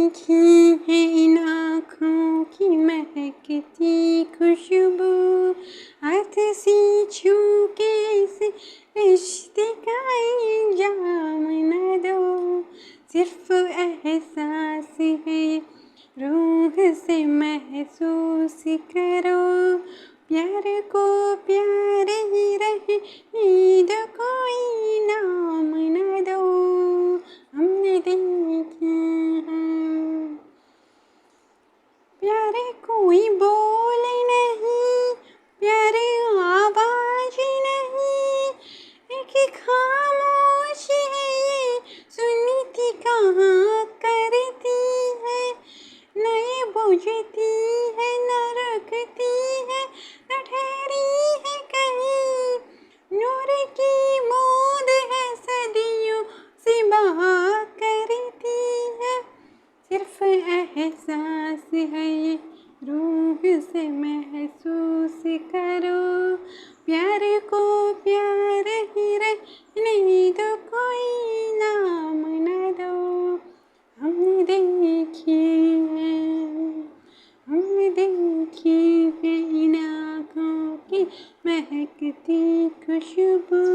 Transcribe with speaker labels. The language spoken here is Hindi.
Speaker 1: देखी है इन आँखों की महकती खुशबू, हाथ से छू के इस रिश्ते का इल्जाम न दो। सिर्फ एहसास है ये, रूह से महसूस करो। प्यार को प्यार ही रहे, ईद कोई नाम न दो। हमने देखे हैं प्यारे कोई बोल नहीं, प्यारे आवाज नहीं, एक खामोशी है ये, सुनती कहाँ करती है। न ये बुझती है न रखती है, न ठहरी है कहीं। नूर की बूंद है, सदियों से बहा करती है। सिर्फ एहसास है ये, रूह से महसूस करो। प्यार को प्यार ही रहने दो, कोई नाम न दो। हमने देखी है इन आँखों की महकती खुशबू।